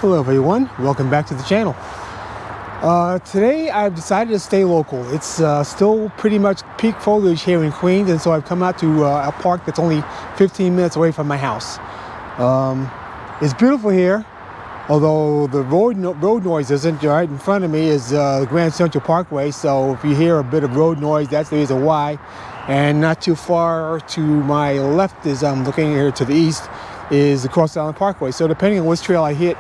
Hello everyone, welcome back to the channel. Today I've decided to stay local. It's still pretty much peak foliage here in Queens, and so I've come out to a park that's only 15 minutes away from my house. It's beautiful here, although the road noise isn't. Right in front of me is the Grand Central Parkway, so if you hear a bit of road noise, that's the reason why. And not too far to my left, as I'm looking here to the east, is the Cross Island Parkway. So depending on which trail I hit,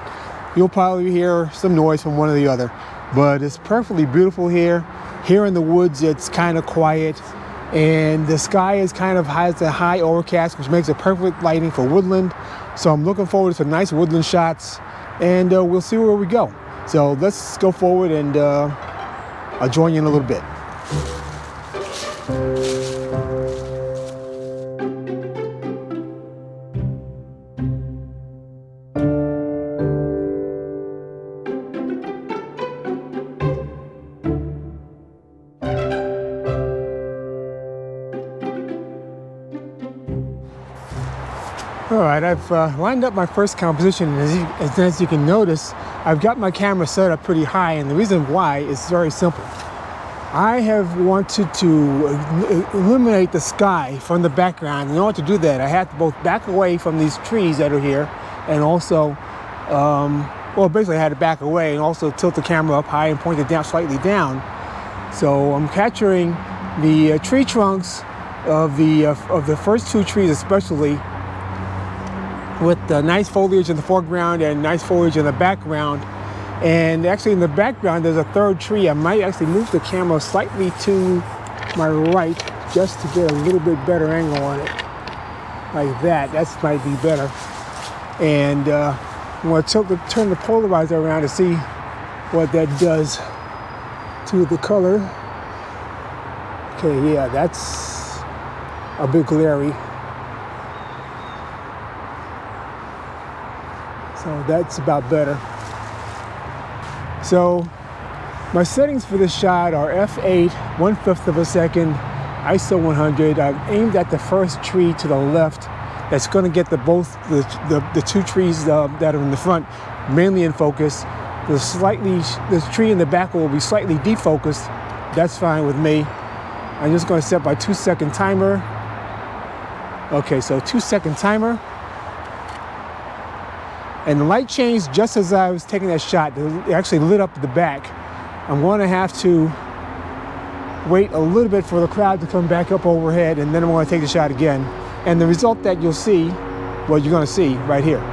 you'll probably hear some noise from one or the other. But it's perfectly beautiful here. Here in the woods, it's kind of quiet, and the sky is has a high overcast, which makes it perfect lighting for woodland. So I'm looking forward to some nice woodland shots, and we'll see where we go. So let's go forward, and I'll join you in a little bit. All right, I've lined up my first composition, and as you can notice, I've got my camera set up pretty high, and the reason why is very simple. I have wanted to eliminate the sky from the background. In order to do that, I have to both back away from these trees that are here, and also, well, basically I had to back away and also tilt the camera up high and point it down slightly down. So I'm capturing the tree trunks of the first two trees, especially, with nice foliage in the foreground and nice foliage in the background. And actually in the background there's a third tree. I might actually move the camera slightly to my right just to get a little bit better angle on it. Like that, might be better. And I'm going to turn the polarizer around to see what that does to the color. Okay, yeah, that's a bit glary. So that's about better. So my settings for this shot are f8, 1/5 of a second, ISO 100. I've aimed at the first tree to the left. That's going to get the two trees that are in the front mainly in focus. The tree in the back will be slightly defocused. That's fine with me. I'm just going to set my 2-second timer. Okay, so 2-second timer. And the light changed just as I was taking that shot. It actually lit up the back. I'm going to have to wait a little bit for the cloud to come back up overhead, and then I'm going to take the shot again. And the result that you'll see, well, you're going to see right here.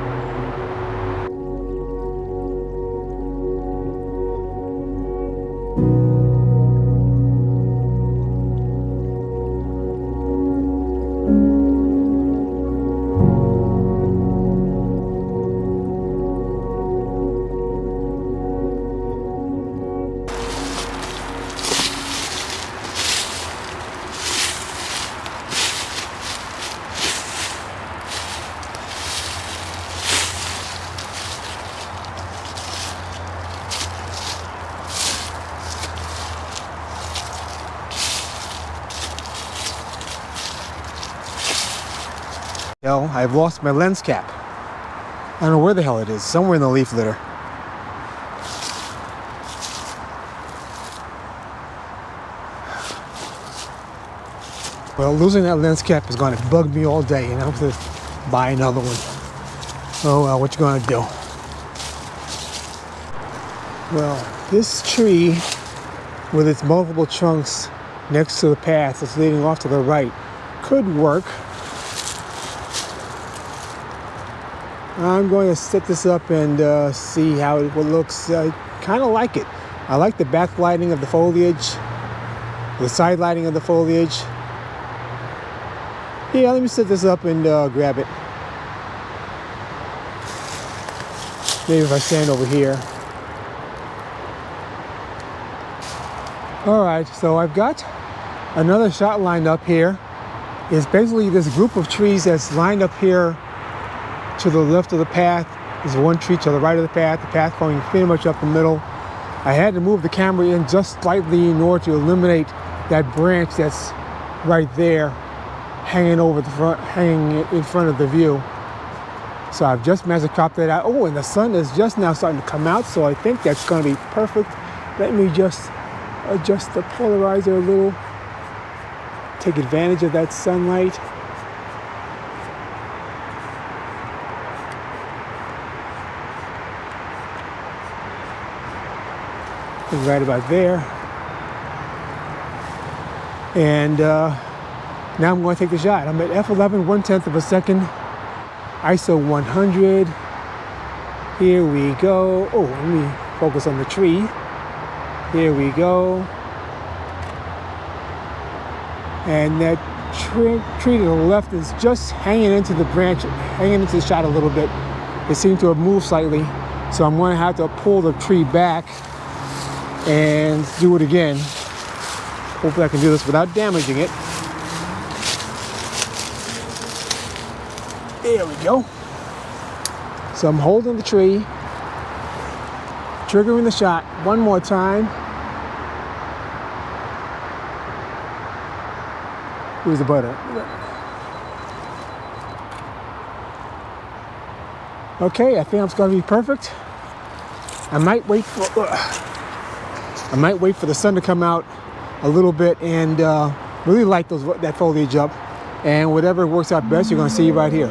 Hell, I've lost my lens cap. I don't know where the hell it is, somewhere in the leaf litter. Well, losing that lens cap is going to bug me all day, and I have to buy another one. Oh well, what you gonna do? Well, this tree with its multiple trunks next to the path that's leading off to the right could work. I'm going to set this up and see how it looks. I kind of like it. I like the backlighting of the foliage, the side lighting of the foliage. Yeah, let me set this up and grab it. Maybe if I stand over here. All right, so I've got another shot lined up here. It's basically this group of trees that's lined up here. To the left of the path is one tree, to the right of the path going pretty much up the middle. I had to move the camera in just slightly in order to eliminate that branch that's right there hanging over the front, hanging in front of the view. So I've just managed to crop that out. Oh, and the sun is just now starting to come out, so I think that's going to be perfect. Let me just adjust the polarizer a little, take advantage of that sunlight. Right about there. And now I'm going to take the shot. I'm at f11 1/10 of a second, ISO 100. Here we go. Oh, let me focus on the tree. Here we go. And that tree to the left is just hanging into the branch, hanging into the shot a little bit. It seemed to have moved slightly, so I'm going to have to pull the tree back and do it again. Hopefully I can do this without damaging it. There we go. So I'm holding the tree, triggering the shot one more time. Here's the butter. Okay, I think it's going to be perfect. I might wait for the sun to come out a little bit and really light that foliage up. And whatever works out best, you're going to see right here.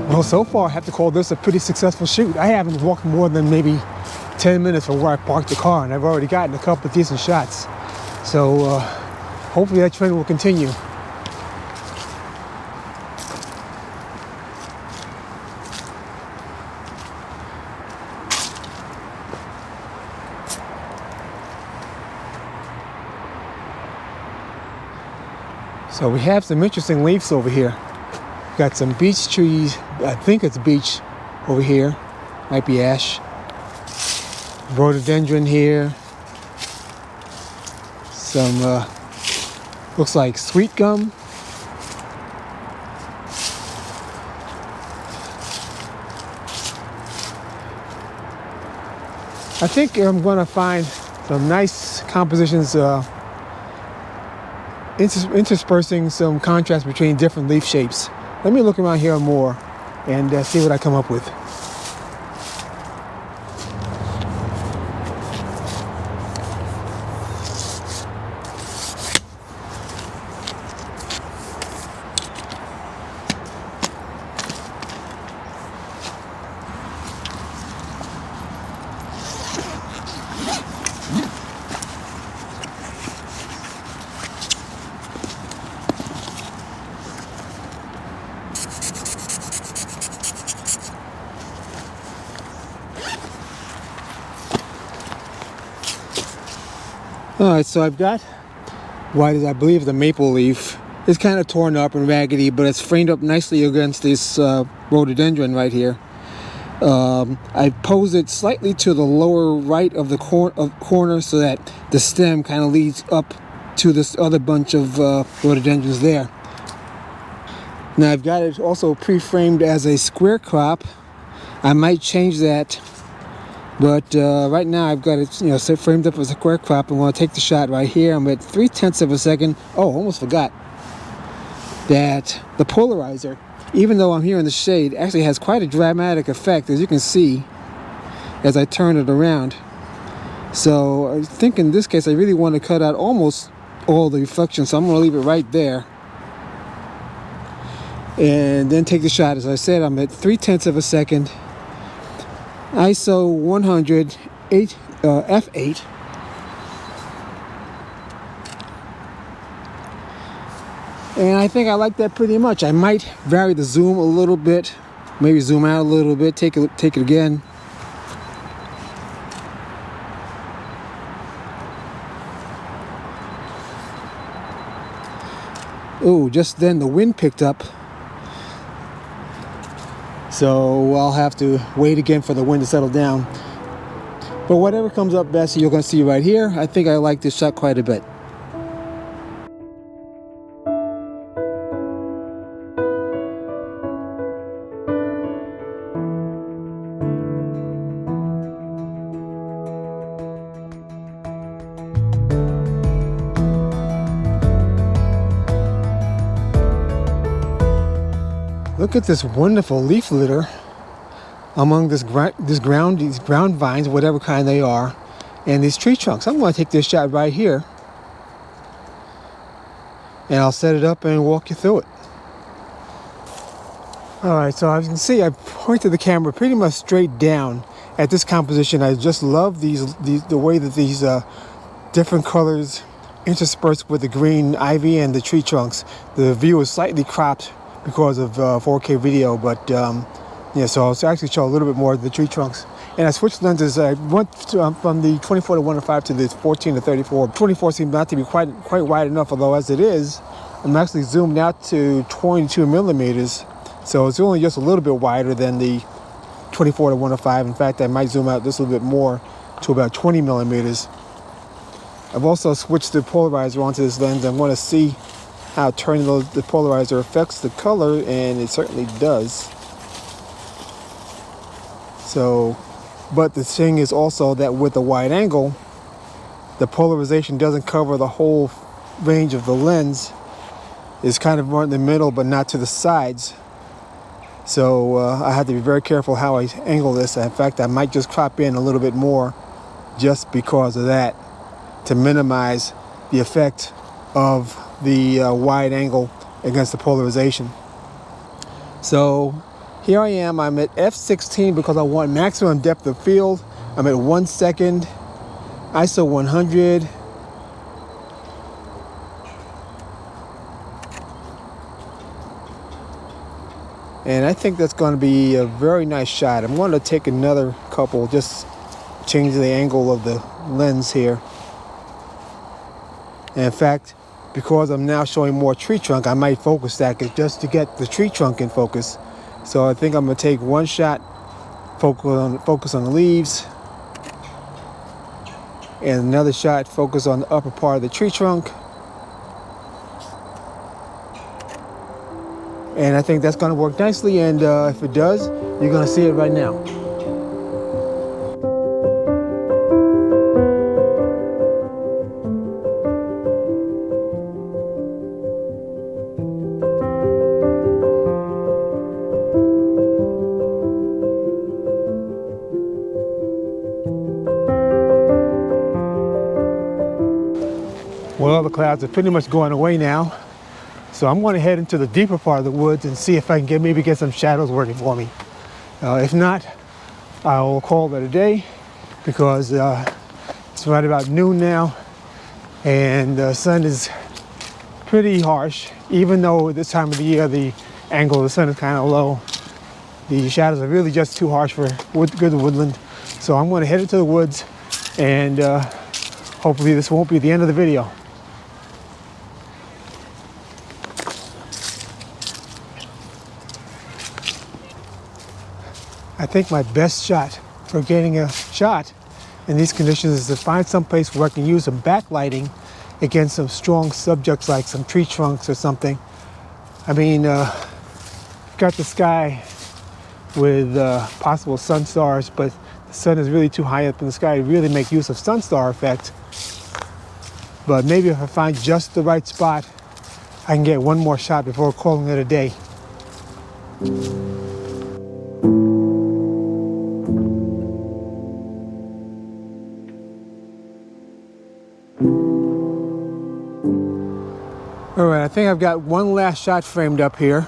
Well, so far I have to call this a pretty successful shoot. I haven't walked more than maybe 10 minutes from where I parked the car, and I've already gotten a couple of decent shots. So hopefully that trend will continue. So we have some interesting leaves over here. Got some beech trees. I think it's beech over here. Might be ash. Rhododendron here. Some looks like sweet gum. I think I'm going to find some nice compositions interspersing some contrast between different leaf shapes. Let me look around here more and see what I come up with. Alright, so I've got what is, I believe, the maple leaf. It's kind of torn up and raggedy, but it's framed up nicely against this rhododendron right here. I posed it slightly to the lower right of the corner so that the stem kind of leads up to this other bunch of rhododendrons there. Now I've got it also pre-framed as a square crop. I might change that. But right now I've got it, framed up as a square crop. I'm going to take the shot right here. I'm at 0.3 of a second. Oh, almost forgot that the polarizer, even though I'm here in the shade, actually has quite a dramatic effect, as you can see, as I turn it around. So I think in this case I really want to cut out almost all the reflection, so I'm going to leave it right there. And then take the shot. As I said, I'm at 0.3 of a second. ISO 100 f8. And I think I like that pretty much. I might vary the zoom a little bit, maybe zoom out a little bit, take it again. Oh, just then the wind picked up. So I'll have to wait again for the wind to settle down. But whatever comes up best, you're going to see right here. I think I like this shot quite a bit. Look at this wonderful leaf litter among these ground vines, whatever kind they are, and these tree trunks. I'm going to take this shot right here, and I'll set it up and walk you through it. All right, so as you can see, I pointed the camera pretty much straight down at this composition. I just love the way that these different colors interspersed with the green ivy and the tree trunks. The view is slightly cropped because of 4K video, but yeah, so I'll actually show a little bit more of the tree trunks. And I switched lenses. I went from the 24-105 to the 14-34. 24 seemed not to be quite wide enough, although as it is, I'm actually zoomed out to 22 millimeters. So it's only just a little bit wider than the 24-105. In fact, I might zoom out just a little bit more to about 20 millimeters. I've also switched the polarizer onto this lens. I want to see how turning the polarizer affects the color, and it certainly does. So, but the thing is also that with a wide angle, the polarization doesn't cover the whole range of the lens. It's kind of more in the middle, but not to the sides. So I have to be very careful how I angle this. In fact, I might just crop in a little bit more just because of that, to minimize the effect of the wide angle against the polarization. So here I am. I'm at f16 because I want maximum depth of field. I'm at 1 second, ISO 100. And I think that's going to be a very nice shot. I'm going to take another couple, just change the angle of the lens here. And in fact, because I'm now showing more tree trunk, I might focus that just to get the tree trunk in focus. So I think I'm going to take one shot, focus on the leaves, and another shot, focus on the upper part of the tree trunk. And I think that's going to work nicely, and if it does, you're going to see it right now. Well, the clouds are pretty much going away now. So I'm going to head into the deeper part of the woods and see if I can maybe get some shadows working for me. If not, I'll call it a day, because it's right about noon now and the sun is pretty harsh. Even though this time of the year the angle of the sun is kind of low, the shadows are really just too harsh for good woodland. So I'm going to head into the woods, and hopefully this won't be the end of the video. I think my best shot for getting a shot in these conditions is to find some place where I can use some backlighting against some strong subjects like some tree trunks or something. I mean, got the sky with possible sun stars, but the sun is really too high up in the sky to really make use of sun star effect. But maybe if I find just the right spot, I can get one more shot before calling it a day. All right, I think I've got one last shot framed up here.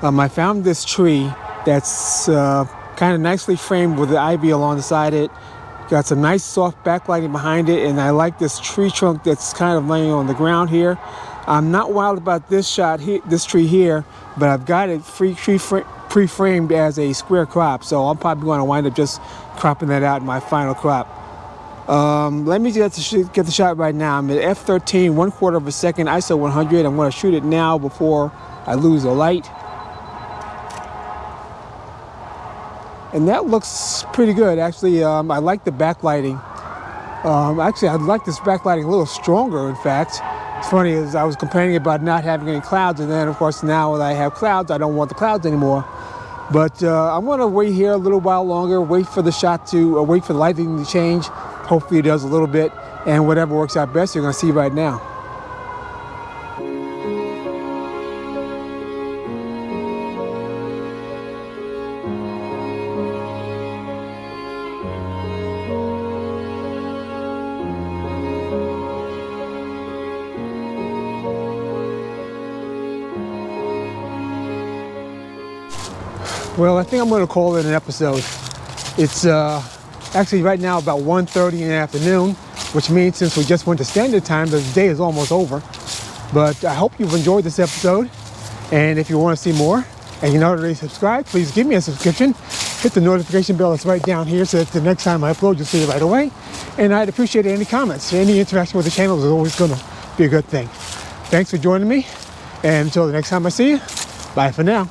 I found this tree that's kind of nicely framed with the ivy alongside it. Got some nice soft backlighting behind it, and I like this tree trunk that's kind of laying on the ground here. I'm not wild about this shot, this tree here, but I've got it pre-framed as a square crop, so I'm probably going to wind up just cropping that out in my final crop. Let me get the shot right now. I'm at f13, 1/4 of a second, ISO 100. I'm going to shoot it now before I lose the light. And that looks pretty good, actually. I like the backlighting. Actually, I'd like this backlighting a little stronger, in fact. It's funny, as I was complaining about not having any clouds, and then, of course, now that I have clouds, I don't want the clouds anymore. But I'm going to wait here a little while longer, wait for the shot to, wait for the lighting to change. Hopefully it does a little bit, and whatever works out best, you're going to see right now. Well, I think I'm going to call it an episode. It's actually right now about 1:30 in the afternoon, which means since we just went to standard time, the day is almost over. But I hope you've enjoyed this episode. And if you want to see more and you're not already subscribed, please give me a subscription. Hit the notification bell that's right down here so that the next time I upload, you'll see it right away. And I'd appreciate any comments. Any interaction with the channel is always going to be a good thing. Thanks for joining me. And until the next time I see you, bye for now.